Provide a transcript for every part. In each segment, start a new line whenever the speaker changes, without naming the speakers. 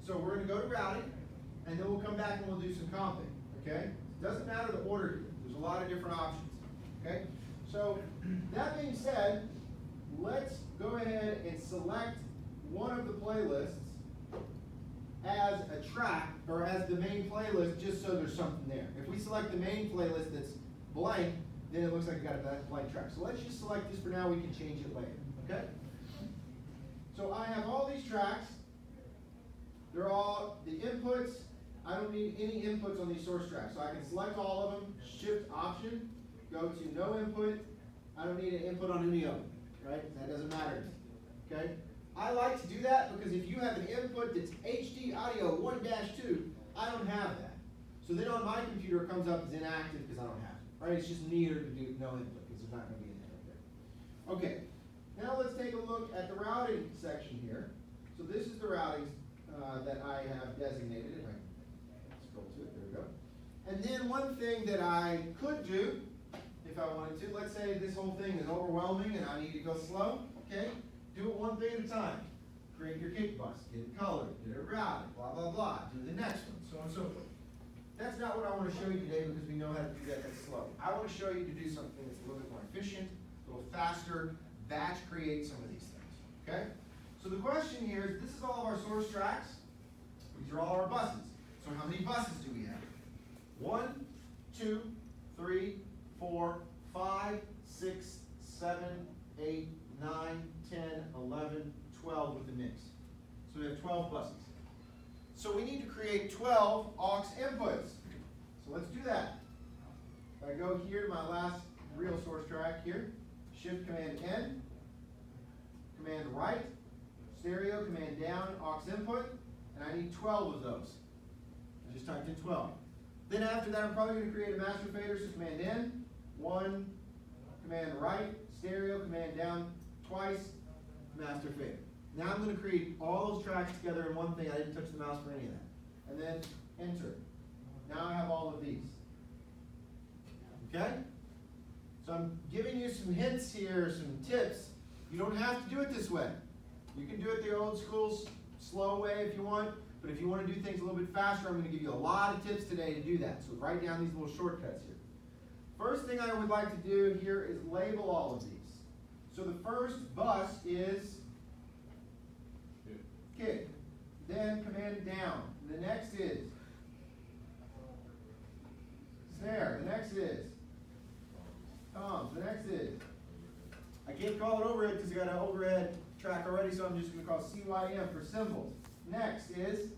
So we're going to go to routing, and then we'll come back and we'll do some comping, okay? Doesn't matter the order here. There's a lot of different options, okay? So that being said, let's go ahead and select one of the playlists as a track, or as the main playlist, just so there's something there. If we select the main playlist that's blank, then it looks like we've got a blank track. So let's just select this for now. We can change it later, okay? So I have all these tracks. They're all the inputs. I don't need any inputs on these source tracks. So I can select all of them, Shift Option, go to no input. I don't need an input on any of them, right? That doesn't matter, okay? I like to do that because if you have an input that's HD audio 1-2, I don't have that. So then on my computer it comes up as inactive because I don't have it, right? It's just neater to do no input because there's not going to be anything right there. Okay, now let's take a look at the routing section here. So this is the routing that I have designated. If I scroll to it, there we go. And then one thing that I could do, if I wanted to, let's say this whole thing is overwhelming and I need to go slow, okay? Do it one thing at a time. Create your kick bus, get it colored, get it routed, blah, blah, blah. Do the next one, so on and so forth. That's not what I want to show you today because we know how to do that that's slow. I want to show you to do something that's a little bit more efficient, a little faster, batch create some of these things, okay? So the question here is, this is all of our source tracks. These are all our buses. So how many buses do we have? 1, 2, 3, 4, 5, 6, 7, 8, 9, 10, 11, 12 with the mix. So we have 12 buses. So we need to create 12 aux inputs. So let's do that. If I go here to my last real source track here, Shift Command N, Command right, stereo, Command down, aux input, and I need 12 of those. I just typed in 12. Then after that, I'm probably going to create a master fader, so Command N, 1, Command right, stereo, Command down, twice, master fader. Now I'm going to create all those tracks together in one thing. I didn't touch the mouse for any of that. And then enter. Now I have all of these. Okay? So I'm giving you some hints here, some tips. You don't have to do it this way. You can do it the old school, slow way if you want. But if you want to do things a little bit faster, I'm going to give you a lot of tips today to do that. So write down these little shortcuts here. First thing I would like to do here is label all of these. So the first bus is kick. Then command down. The next is snare. The next is toms. The next is, I can't call it overhead because I got an overhead track already, so I'm just going to call CYM for cymbals. Next is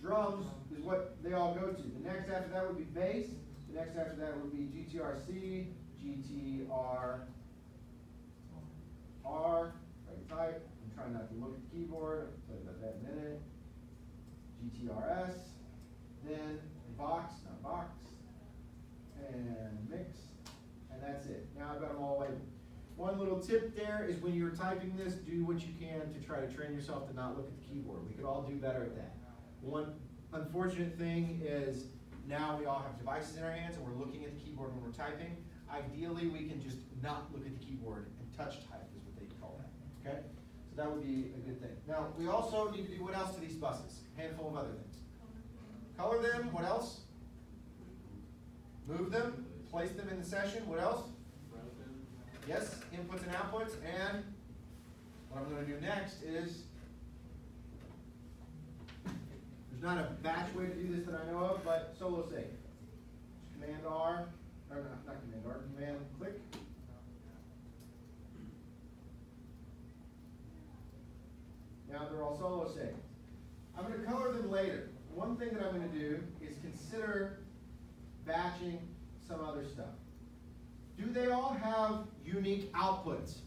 drums, is what they all go to. The next after that would be bass. The next after that would be GTRC, GTR, R, right type. I'm trying not to look at the keyboard. I'll tell you about that in a minute. GTRS, then Vox, not Vox, and mix, and that's it. Now I've got them all labeled. One little tip there is when you're typing this, do what you can to try to train yourself to not look at the keyboard. We could all do better at that. One unfortunate thing is now we all have devices in our hands and we're looking at the keyboard when we're typing. Ideally, we can just not look at the keyboard and touch type is what they call that, okay? So that would be a good thing. Now, we also need to do what else to these buses? A handful of other things. Color them, what else? Move them, place them in the session, what else? Yes, inputs and outputs, and what I'm going to do next is, there's not a batch way to do this that I know of, but solo save. Command R, or not Command R, Command click. Now they're all solo saved. I'm going to color them later. One thing that I'm going to do is consider batching some other stuff. Do they all have unique outputs?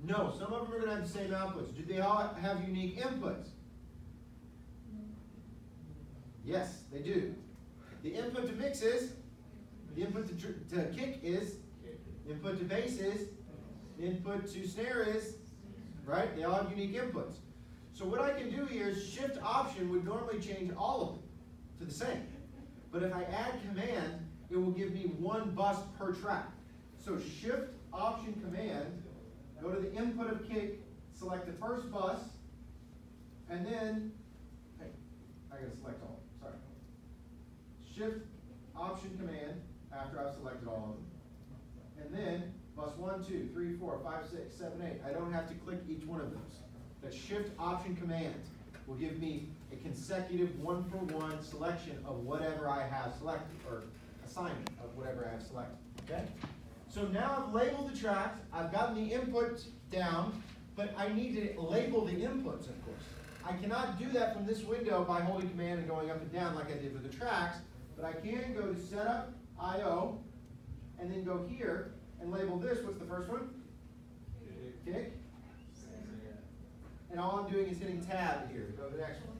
No, some of them are going to have the same outputs. Do they all have unique inputs? Yes, they do. The input to mix is, the input to kick is, the input to bass is, the input to snare is, right? They all have unique inputs. So what I can do here is Shift Option would normally change all of them to the same. But if I add Command, it will give me one bus per track. So Shift Option Command, go to the input kick, select the first bus, and then, hey, I gotta select all, sorry. Shift, Option, Command, after I've selected all of them. And then, bus 1, 2, 3, 4, 5, 6, 7, 8. I don't have to click each one of those. That Shift, Option, Command will give me a consecutive one-for-one selection of whatever I have selected, or assignment of whatever I have selected, okay? So now I've labeled the tracks, I've gotten the inputs down, but I need to label the inputs, of course. I cannot do that from this window by holding Command and going up and down like I did with the tracks, but I can go to Setup, I/O, and then go here and label this. What's the first one? Kick. And all I'm doing is hitting Tab here to go to the next one.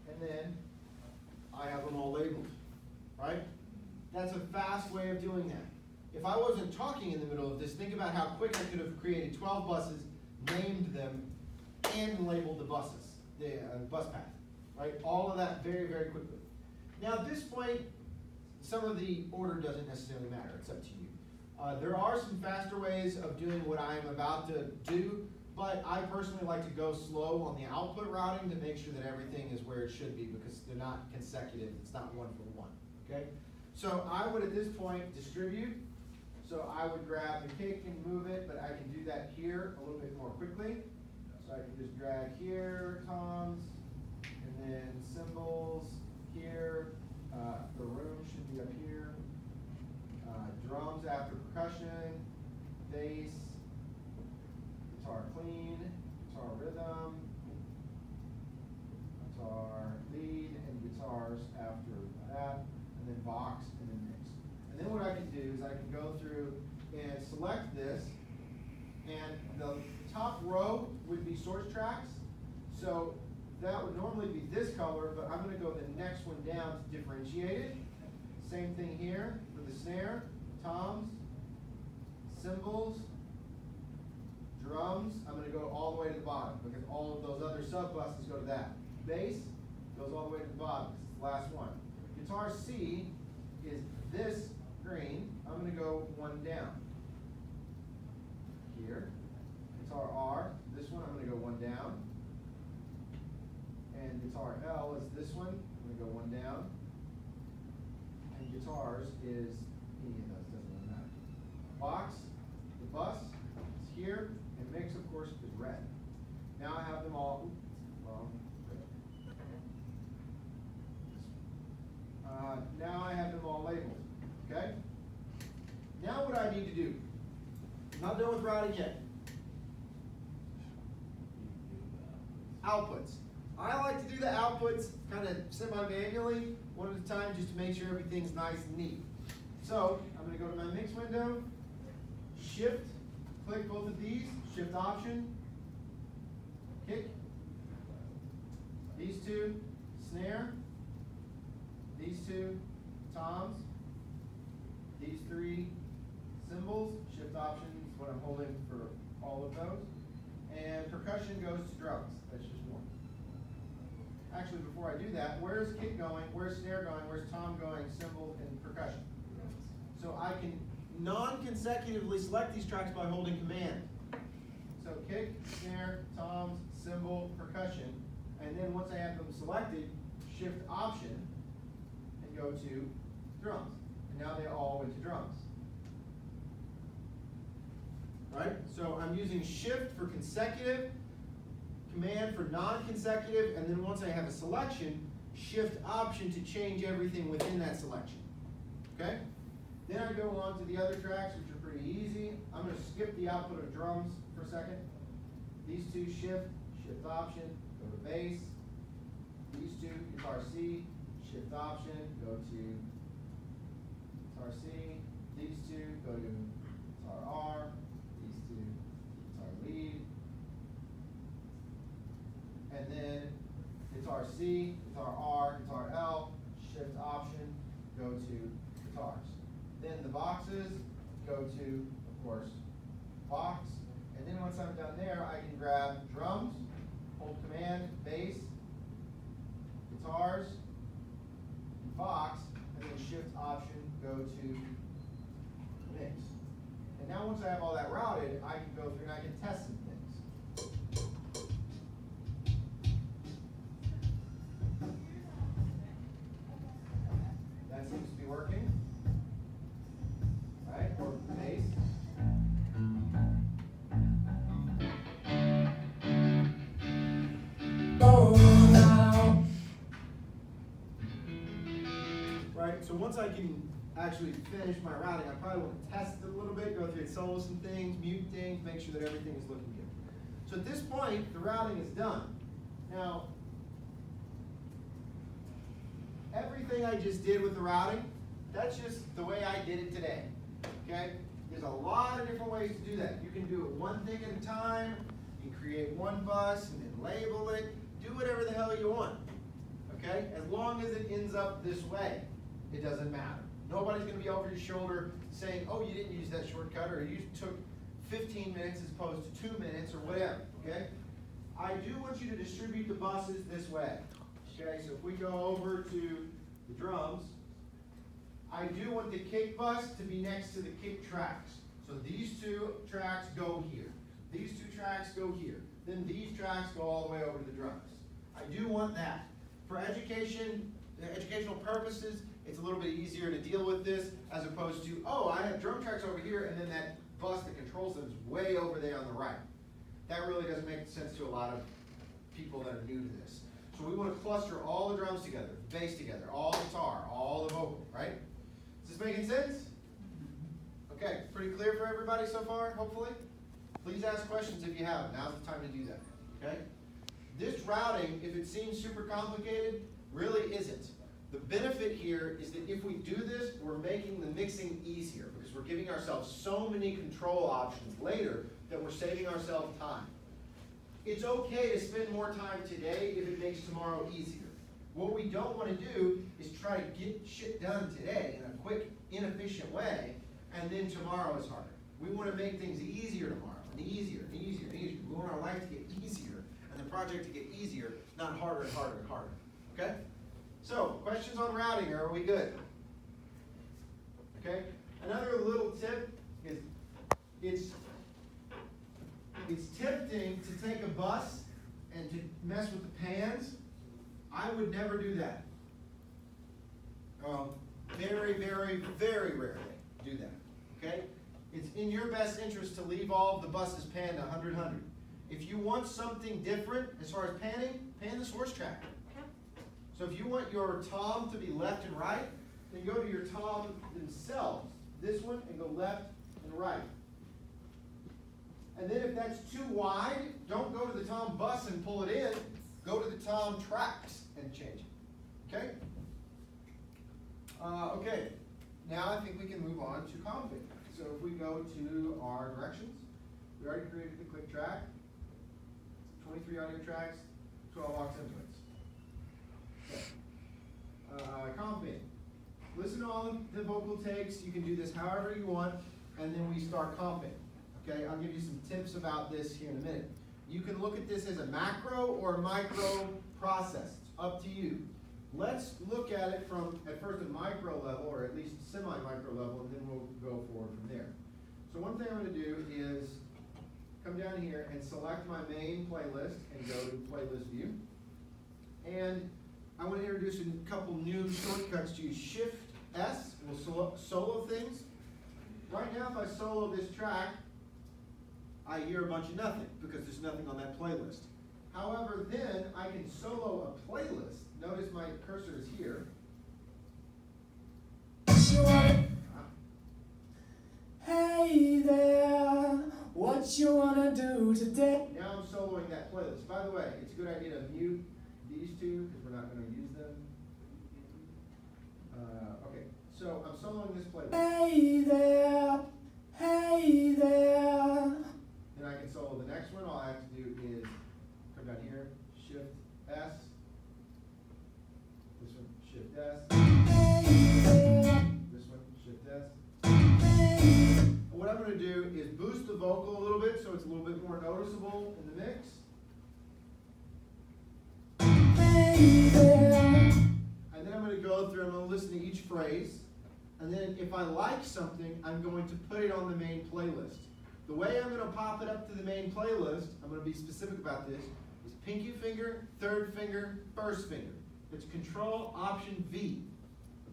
And then I have them all labeled, right? That's a fast way of doing that. If I wasn't talking in the middle of this, think about how quick I could have created 12 buses, named them, and labeled the buses, the bus path, right? All of that very, very quickly. Now at this point, some of the order doesn't necessarily matter, it's up to you. There are some faster ways of doing what I am about to do, but I personally like to go slow on the output routing to make sure that everything is where it should be, because they're not consecutive, it's not one for one, okay? So I would at this point distribute, so I would grab the kick and move it, but I can do that here a little bit more quickly. So I can just drag here, toms, and then cymbals here, the room should be up here, drums after percussion, bass, guitar clean, guitar rhythm, guitar lead, and guitars after that, and then box, and then mix. And then what I can do is I can go through and select this, and the top row would be source tracks. So that would normally be this color, but I'm going to go the next one down to differentiate it. Same thing here for the snare, toms, cymbals, drums. I'm going to go all the way to the bottom because all of those other sub buses go to that. Bass goes all the way to the bottom because it's the last one. Guitar C is this green. I'm going to go one down here. Guitar R, this one I'm going to go one down. And guitar L is this one. I'm going to go one down. And guitars is any of those, doesn't really matter. Box, the bus is here, and mix, of course, is red. Now I have them all. Now I have them all labeled. Okay. Now what I need to do. I'm not done with routing yet. Outputs. I like to do the outputs kind of semi-manually, one at a time, just to make sure everything's nice and neat. So I'm going to go to my mix window, shift, click both of these, shift option, kick, these two, snare, these two, toms, these three, cymbals, shift option is what I'm holding for all of those, and percussion goes to drums. That's just one. Actually, before I do that, where's kick going, where's snare going, where's tom going, cymbal, and percussion? So I can non-consecutively select these tracks by holding command. So kick, snare, toms, cymbal, percussion, and then once I have them selected, shift option, and go to drums. And now they all went to drums. Right? So I'm using shift for consecutive, command for non-consecutive, and then once I have a selection, shift option to change everything within that selection. Okay? Then I go on to the other tracks, which are pretty easy. I'm going to skip the output of drums for a second. These two shift option, go to bass. These two, guitar C, shift option, go to guitar C. These two, go to guitar R. These two, guitar lead. And then guitar C, guitar R, guitar L, shift option, go to guitars. Then the boxes go to, of course, box. And then when once I'm done there, I can grab drums, hold command, bass, guitars, and Vox, and then shift option, go to mix. And now once I have all that routed, I can go through and I can test some things. That seems to be working. Right? Or bass. Right, so once I can actually finish my routing, I probably want to test it a little bit, go through and solo some things, mute things, make sure that everything is looking good. So at this point, the routing is done. Now, everything I just did with the routing, that's just the way I did it today, okay? There's a lot of different ways to do that. You can do it one thing at a time, you can create one bus and then label it, do whatever the hell you want, okay? As long as it ends up this way, it doesn't matter. Nobody's going to be over your shoulder saying, oh, you didn't use that shortcut, or you took 15 minutes as opposed to 2 minutes, or whatever, okay? I do want you to distribute the buses this way, okay? So if we go over to the drums, I do want the kick bus to be next to the kick tracks. So these two tracks go here. These two tracks go here. Then these tracks go all the way over to the drums. I do want that. For educational purposes, it's a little bit easier to deal with this as opposed to, oh, I have drum tracks over here and then that bus that controls them is way over there on the right. That really doesn't make sense to a lot of people that are new to this. So we want to cluster all the drums together, the bass together, all the guitar, all the vocal, right? Is this making sense? Okay, pretty clear for everybody so far, hopefully? Please ask questions if you haven't. Now's the time to do that, okay? This routing, if it seems super complicated, really isn't. The benefit here is that if we do this, we're making the mixing easier because we're giving ourselves so many control options later that we're saving ourselves time. It's okay to spend more time today if it makes tomorrow easier. What we don't want to do is try to get shit done today in a quick, inefficient way, and then tomorrow is harder. We want to make things easier tomorrow, and easier, and easier, and easier. We want our life to get easier, and the project to get easier, not harder and harder and harder. Okay? So, questions on routing, or are we good? Okay? Another little tip is it's tempting to take a bus and to mess with the pans. I would never do that. Very, very, very rarely do that. Okay? It's in your best interest to leave all of the buses panned 100-100. If you want something different as far as panning, pan this horse track. So if you want your tom to be left and right, then go to your tom themselves, this one, and go left and right. And then if that's too wide, don't go to the tom bus and pull it in. Go to the tom tracks and change it. Okay? Okay. Now I think we can move on to config. So if we go to our directions, we already created the click track, 23 audio tracks, 12 aux inputs. Okay. Config. Listen to all the vocal takes. You can do this however you want, and then we start config. Okay, I'll give you some tips about this here in a minute. You can look at this as a macro or a micro process. It's up to you. Let's look at it from, at first, a micro level, or at least semi-micro level, and then we'll go forward from there. So one thing I'm going to do is come down here and select my main playlist and go to playlist view. And I want to introduce a couple new shortcuts to use. Shift S will solo things. Right now, if I solo this track, I hear a bunch of nothing because there's nothing on that playlist. However, then I can solo a playlist. Notice my cursor is here.
Hey there, what you wanna do today?
Now I'm soloing that playlist. By the way, it's a good idea to mute these two because we're not going to use them. Okay, so I'm soloing this playlist.
Hey there, hey there.
Then I can solo the next one. All I have to do is come down here, Shift S. This one, Shift S. This one, Shift S. What I'm going to do is boost the vocal a little bit so it's a little bit more noticeable in the mix.
Hey there.
And then I'm going to go through, I'm going to listen to each phrase. And then if I like something, I'm going to put it on the main playlist. The way I'm going to pop it up to the main playlist, I'm going to be specific about this, is pinky finger, third finger, first finger. It's Control Option V.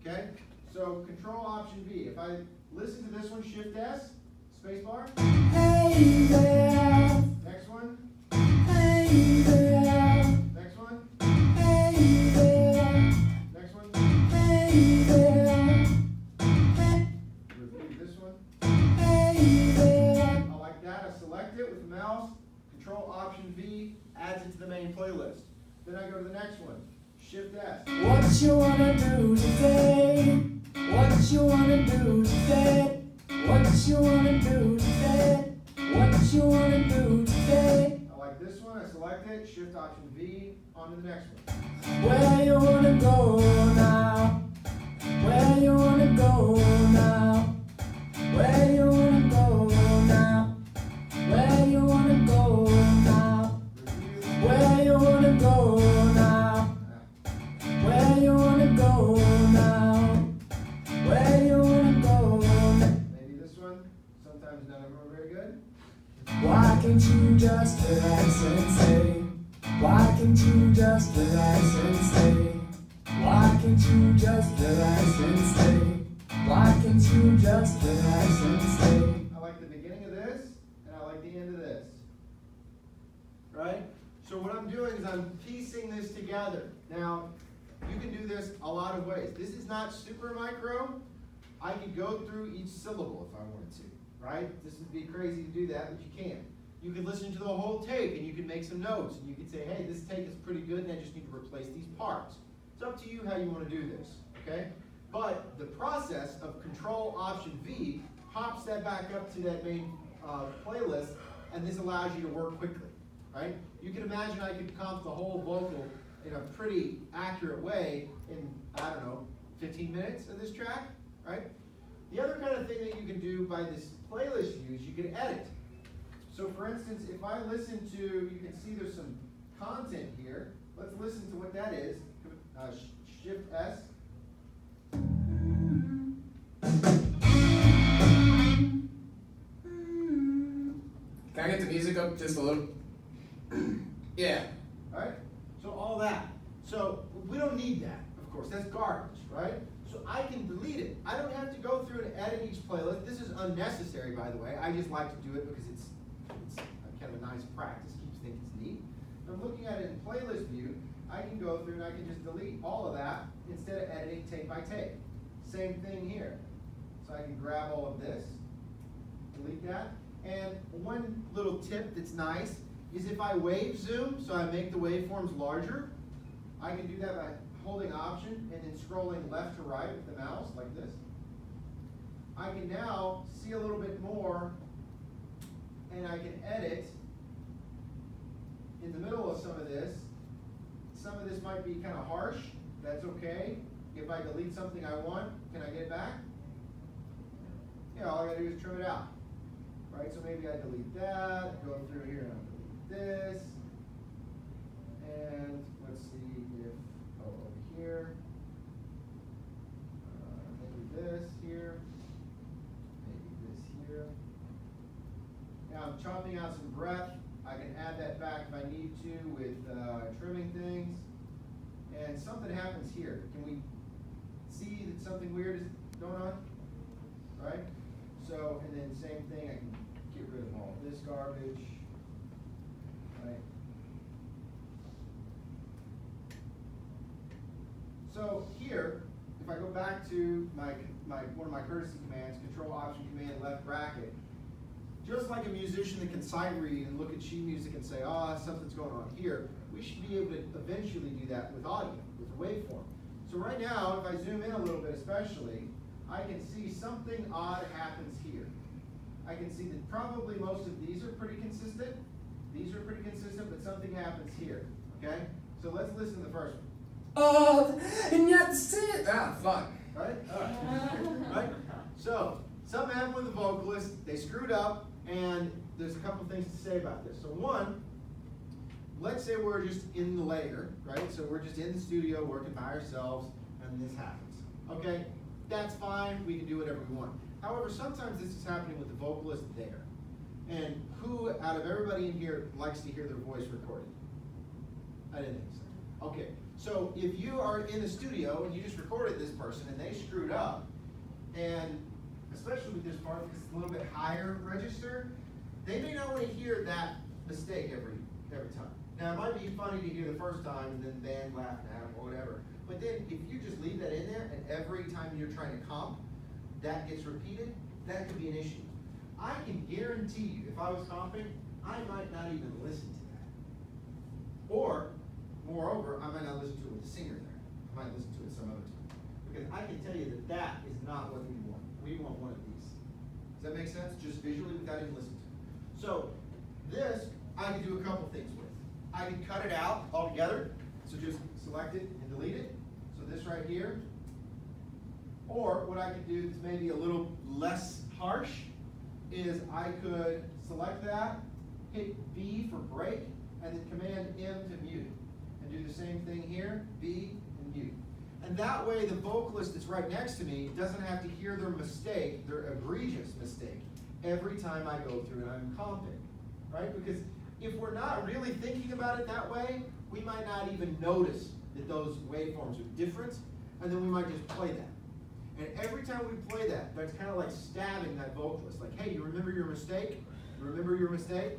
Okay? So Control Option V. If I listen to this one, Shift S, spacebar.
Hey there.
Next one.
Hey there.
Next one.
Hey there.
Next one.
Hey there.
Repeat this one.
Hey there.
I like that. I select it with the mouse. Control Option V adds it to the main playlist. Then I go to the next one. Shift S.
What you wanna do today? What you wanna do today? What you wanna do today? What you wanna do today?
I like this one. I select it. Shift Option V. On to the next one.
Where you wanna go now? Where you wanna go now? Where you wanna go now? Where you wanna go now?
Review.
Where you wanna go now? Where you wanna go now? Where you wanna go now?
Maybe this one. Sometimes none of them are very good.
Why can't you just relax and stay? Why can't you just relax and stay? Why can't you just relax and stay? Why can't you just relax and stay?
I like the beginning of this, and I like the end of this. Right? So what I'm doing is I'm piecing this together. Now, you can do this a lot of ways. This is not super micro. I could go through each syllable if I wanted to, right? This would be crazy to do that, but you can. You can listen to the whole tape, and you can make some notes, and you can say, hey, this take is pretty good, and I just need to replace these parts. It's up to you how you want to do this, okay? But the process of Control Option V pops that back up to that main playlist, and this allows you to work quickly, right? You can imagine I could comp the whole vocal in a pretty accurate way in, I don't know, 15 minutes of this track, right? The other kind of thing that you can do by this playlist view is you can edit. So for instance, if I listen to, you can see there's some content here. Let's listen to what that is. Shift S.
Can I get the music up just a little? Yeah.
All right? So all that. So we don't need that, of course. That's garbage, right? So I can delete it. I don't have to go through and edit each playlist. This is unnecessary, by the way. I just like to do it because it's kind of a nice practice. Keeps things neat. If I'm looking at it in playlist view, I can go through and I can just delete all of that instead of editing tape by tape. Same thing here. So I can grab all of this, delete that. And one little tip that's nice is if I wave zoom, so I make the waveforms larger, I can do that by holding Option and then scrolling left to right with the mouse, like this. I can now see a little bit more, and I can edit in the middle of some of this. Some of this might be kind of harsh. That's okay. If I delete something I want, can I get it back? Yeah, all I gotta do is trim it out. Right, so maybe I delete that, go through here and I'll delete this. And let's see if, over here, maybe this here, maybe this here. Now I'm chopping out some breath. I can add that back if I need to with trimming things. And something happens here. Can we see that something weird is going on? Right? So, and then same thing, I can get rid of all this garbage. Right? So here, if I go back to one of my courtesy commands, Control Option Command left bracket, just like a musician that can sight read and look at sheet music and say, oh, something's going on here, we should be able to eventually do that with audio, with a waveform. So right now, if I zoom in a little bit especially, I can see something odd happens here. I can see that probably most of these are pretty consistent. These are pretty consistent, but something happens here, okay? So let's listen to the first one.
Oh, and yet still. Ah, fun.
Right? All right. Right? So, something happened with the vocalist. They screwed up. And there's a couple things to say about this. So one, let's say we're just in the layer, right? So we're just in the studio working by ourselves, and this happens. Okay, that's fine, we can do whatever we want. However, sometimes this is happening with the vocalist there. And who out of everybody in here likes to hear their voice recorded? I didn't think so. Okay, so if you are in the studio and you just recorded this person and they screwed up, and especially with this part because it's a little bit higher register, they may not want to hear that mistake every time. Now it might be funny to hear the first time and then the band laughing at them or whatever, but then if you just leave that in there and every time you're trying to comp, that gets repeated, that could be an issue. I can guarantee you, if I was comping, I might not even listen to that. Or, moreover, I might not listen to it with the singer there. I might listen to it some other time. Because I can tell you that that is not what we want. We want one of these. Does that make sense? Just visually without even listening to it. So, this, I can do a couple things with. I can cut it out altogether. So just select it and delete it. So this right here. Or what I could do that's maybe a little less harsh is I could select that, hit B for break, and then Command M to mute it. And do the same thing here, B and mute. And that way the vocalist that's right next to me doesn't have to hear their mistake, their egregious mistake, every time I go through and I'm comping, right? Because if we're not really thinking about it that way, we might not even notice that those waveforms are different, and then we might just play that. And every time we play that, that's kind of like stabbing that vocalist. Like, hey, you remember your mistake? You remember your mistake?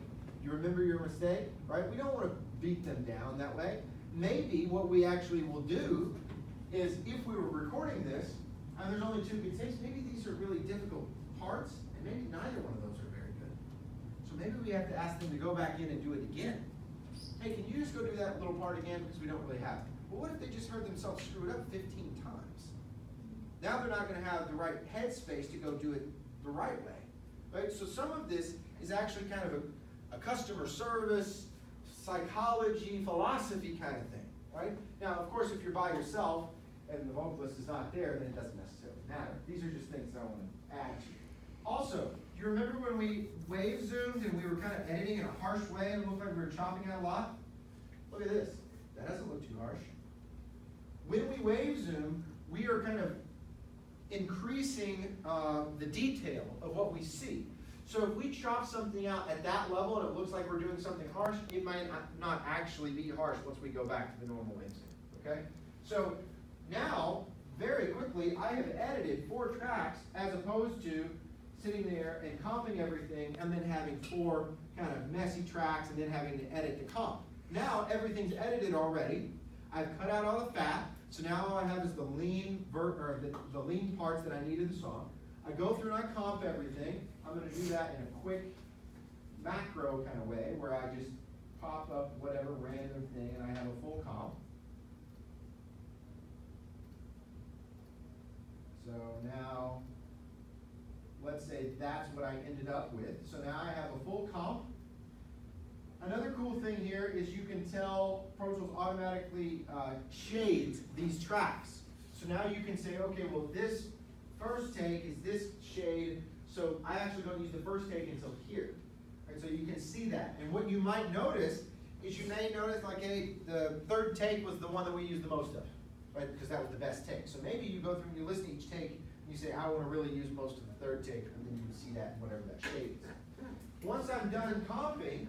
You remember your mistake? Right? We don't want to beat them down that way. Maybe what we actually will do is if we were recording this, and there's only 2 good takes, maybe these are really difficult parts, and maybe neither one of those are very good. So maybe we have to ask them to go back in and do it again. Hey, can you just go do that little part again? Because we don't really have it. But what if they just heard themselves screw it up 15 times? Now they're not going to have the right headspace to go do it the right way, right? So some of this is actually kind of a customer service, psychology, philosophy kind of thing, right? Now, of course, if you're by yourself and the vocalist is not there, then it doesn't necessarily matter. These are just things that I want to add to. Also, do you remember when we wave zoomed and we were kind of editing in a harsh way and it looked like we were chopping out a lot? Look at this. That doesn't look too harsh. When we wave zoom, we are kind of increasing the detail of what we see. So if we chop something out at that level and it looks like we're doing something harsh, it might not actually be harsh once we go back to the normal instant, okay? So now, very quickly, I have edited 4 tracks as opposed to sitting there and comping everything and then having 4 kind of messy tracks and then having to edit the comp. Now everything's edited already. I've cut out all the fat. So now all I have is the lean the lean parts that I need in the song. I go through and I comp everything. I'm going to do that in a quick macro kind of way where I just pop up whatever random thing and I have a full comp. So now, let's say that's what I ended up with. So now I have a full comp. Another cool thing here is you can tell Pro Tools automatically shades these tracks. So now you can say, okay, well this first take is this shade, so I actually don't use the first take until here. Right, so you can see that. And what you might notice is you may notice like, hey, the third take was the one that we used the most of, right? Because that was the best take. So maybe you go through and you listen to each take and you say, I want to really use most of the third take, and then you can see that in whatever that shade is. Once I'm done comping,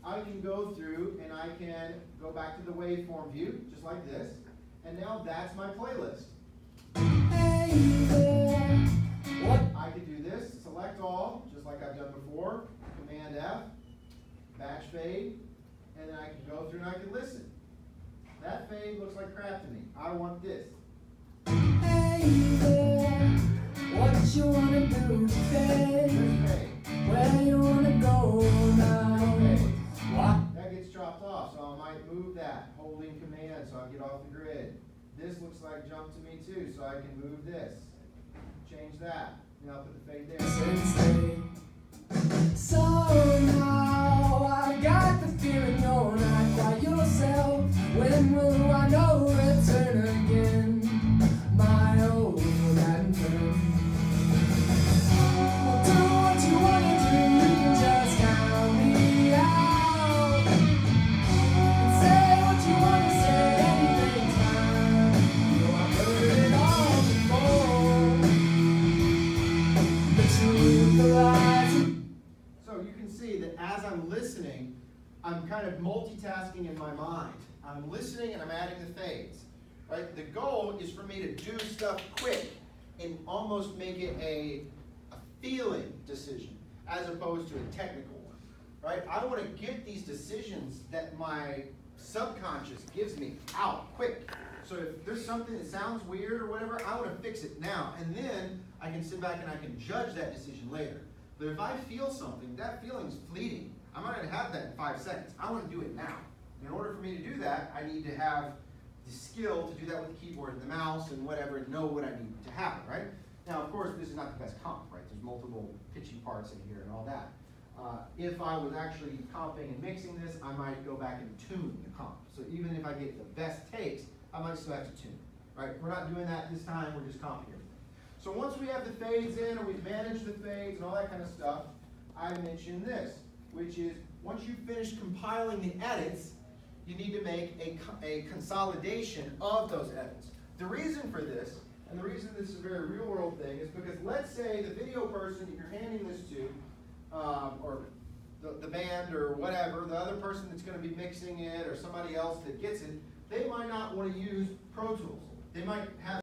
I can go through and I can go back to the waveform view, just like this, and now that's my playlist. Hey there. What? I can do this, select all, just like I've done before, Command F, batch fade, and then I can go through and I can listen. That fade looks like crap to me. I want this. Hey there, what you wanna do today? Where you wanna go now? What? That gets chopped off, so I might move that, holding Command so I get off the grid. This looks like jump to me too, so I can move this. Change that. Now I'll put the fade there. So now I got the feeling you're not quite yourself. When will I know return again? My old and friend. Do what you wanna do, you can as I'm listening, I'm kind of multitasking in my mind. I'm listening and I'm adding the fades, right? The goal is for me to do stuff quick and almost make it a feeling decision as opposed to a technical one, right? I want to get these decisions that my subconscious gives me out quick. So if there's something that sounds weird or whatever, I want to fix it now. And then I can sit back and I can judge that decision later. But if I feel something, that feeling's fleeting. I'm not going to have that in 5 seconds. I want to do it now. In order for me to do that, I need to have the skill to do that with the keyboard and the mouse and whatever, and know what I need to happen, right? Now, of course, this is not the best comp, right? There's multiple pitching parts in here and all that. If I was actually comping and mixing this, I might go back and tune the comp. So even if I get the best takes, I might still have to tune, right? We're not doing that this time, we're just comping everything. So once we have the fades in, or we've managed the fades and all that kind of stuff, I mentioned this, which is once you finish compiling the edits, you need to make a consolidation of those edits. The reason for this, and the reason this is a very real world thing, is because let's say the video person that you're handing this to, or the band or whatever, the other person that's going to be mixing it or somebody else that gets it, they might not want to use Pro Tools. They might have